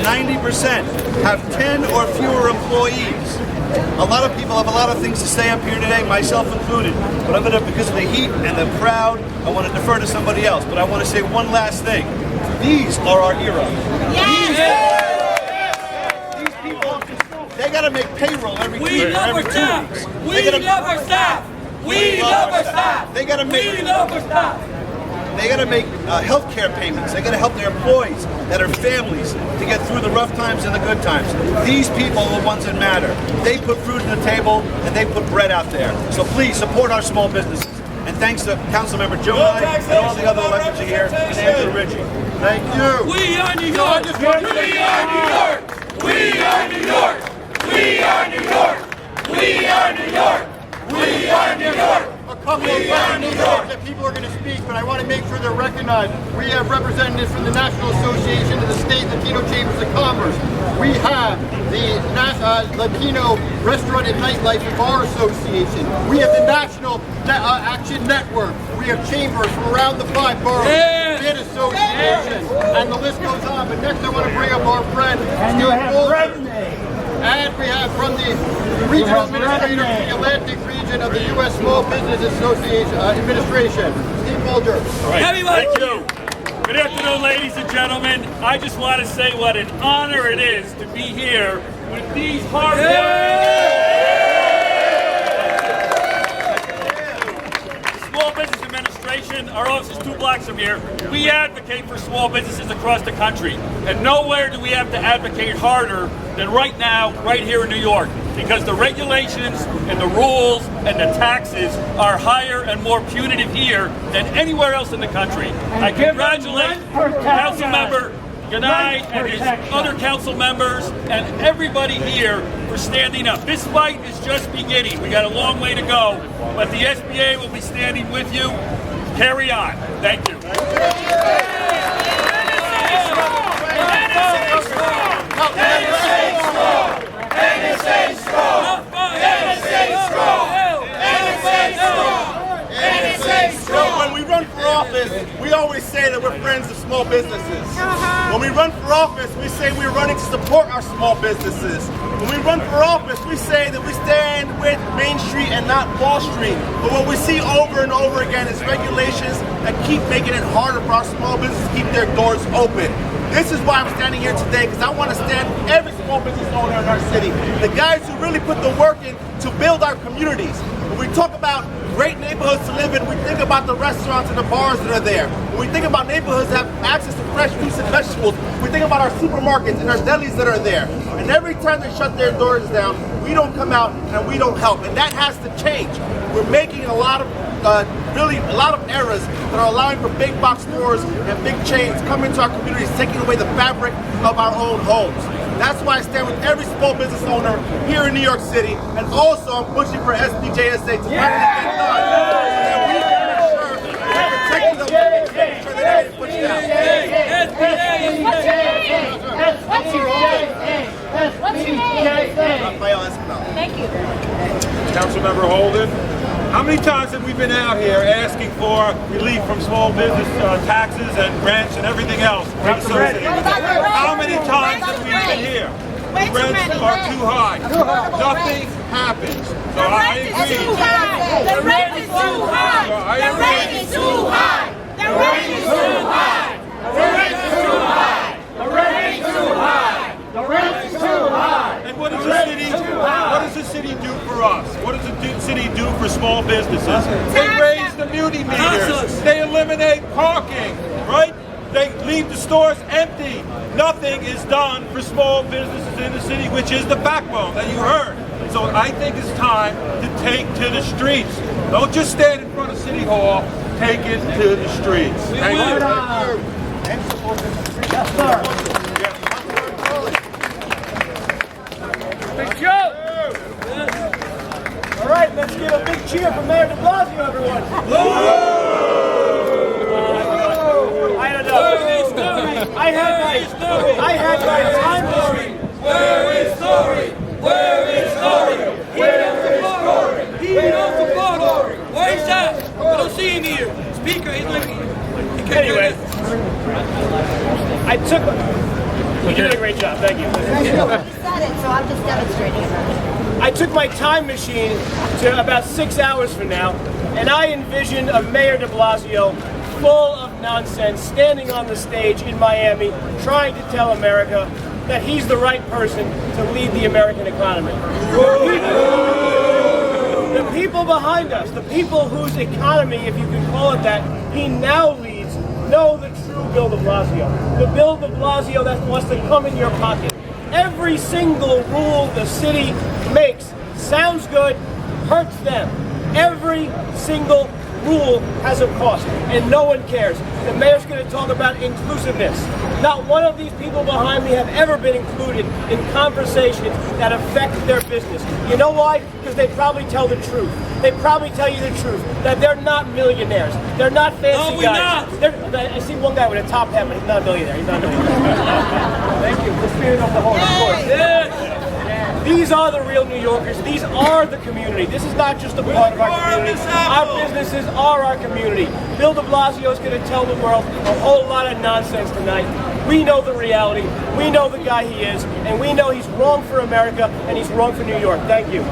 90% have 10 or fewer employees. A lot of people have a lot of things to say up here today, myself included. But because of the heat and the crowd, I want to defer to somebody else. But I want to say one last thing. These are our heroes. These people, they got to make payroll every 2 weeks. We love our staff. We love our staff. We love our staff. They got to make. We love our staff. They got to make health care payments. They got to help their employees that are families to get through the rough times and the good times. These people are the ones that matter. They put food on the table and they put bread out there. So please support our small businesses. And thanks to Councilmember Gjonaj and all the other electeds here and Andrew Ritchie. Thank you. We are New York. We are New York. We are New York. We are New York. We are New York. We are New York. A couple of York that people are going to speak, but I want to make sure they're recognized. We have representatives from the National Association of the State Latino Chambers of Commerce. We have the Latino Restaurant and Nightlife and Bar Association. We have the National Action Network. We have chambers from around the 5 boroughs. Bid Association, and the list goes on. But next I want to bring up our friend, and we have from the Regional Administrator for the Atlantic Region of the U.S. Small Business Association Administration, Steve Bolger. Thank you. Good afternoon, ladies and gentlemen. I just want to say what an honor it is to be here with these Small Business Administration, our office is 2 blocks from here. We advocate for small businesses across the country. And nowhere do we have to advocate harder than right now, right here in New York. Because the regulations and the rules and the taxes are higher and more punitive here than anywhere else in the country. I congratulate Councilmember Gjonaj and his other council members and everybody here for standing up. This fight is just beginning. We got a long way to go, but the SBA will be standing with you. Carry on. Thank you. When we run for office, we always say that we're friends of small businesses. When we run for office, we say we're running to support our small businesses. When we run for office, we say that we stand with Main Street and not Wall Street. But what we see over and over again is regulations that keep making it harder for our small businesses to keep their doors open. This is why I'm standing here today, because I want to stand with every small business owner in our city. The guys who really put the work in to build our communities. When we talk about great neighborhoods to live in, we think about the restaurants and the bars that are there. When we think about neighborhoods that have access to fresh fruits and vegetables, we think about our supermarkets and our delis that are there. And every time they shut their doors down, we don't come out and we don't help. And that has to change. We're making a lot of errors that are allowing for big box stores and big chains come into our communities, taking away the fabric of our own homes. That's why I stand with every small business owner here in New York City, and also I'm pushing for SBJSA to finally get done so that we can ensure we're protecting them and making sure that they get pushed down. Thank you. Councilmember Holden. How many times have we been out here asking for relief from small business taxes and rents and everything else? How many times have we been here? The rents are too high. Nothing happens. So I agree. The rent is too high. The rent is too high. The rent is too high. The rent is too high. The rent is too high. The rent is too high. And what does the city do for us? What does the city do for small businesses? They raise the muni meters. They eliminate parking, right? They leave the stores empty. Nothing is done for small businesses in the city, which is the backbone that you heard. So I think it's time to take to the streets. Don't just stand in front of City Hall. Take it to the streets. Thank you. Yes, sir. Big Joe! All right, let's give a big cheer for Mayor de Blasio, everyone. I don't know. I had my time story. Where is Story? Where is Story? Where is Story? He knows the Story. Where is that? I don't see him here. Speaker, he's like... Anyway, I took... You're doing a great job. Thank you. You said it, so I'm just demonstrating it. I took my time machine to about 6 hours from now, and I envision a Mayor de Blasio full of nonsense standing on the stage in Miami trying to tell America that he's the right person to lead the American economy. The people behind us, the people whose economy, if you can call it that, he now leads, know the true Bill de Blasio. The Bill de Blasio that wants to come in your pocket. Every single rule the city makes sounds good, hurts them. Every single rule has a cost, and no one cares. The mayor's going to talk about inclusiveness. Not one of these people behind me have ever been included in conversations that affect their business. You know why? Because they probably tell the truth. They probably tell you the truth, that they're not millionaires. They're not fancy guys. I see one guy with a top hat, but he's not a millionaire. He's not a millionaire. Thank you. The spirit of the horse, of course. Yeah. These are the real New Yorkers. These are the community. This is not just a part of our community. Our businesses are our community. Bill de Blasio is going to tell the world a whole lot of nonsense tonight. We know the reality. We know the guy he is. And we know he's wrong for America and he's wrong for New York. Thank you.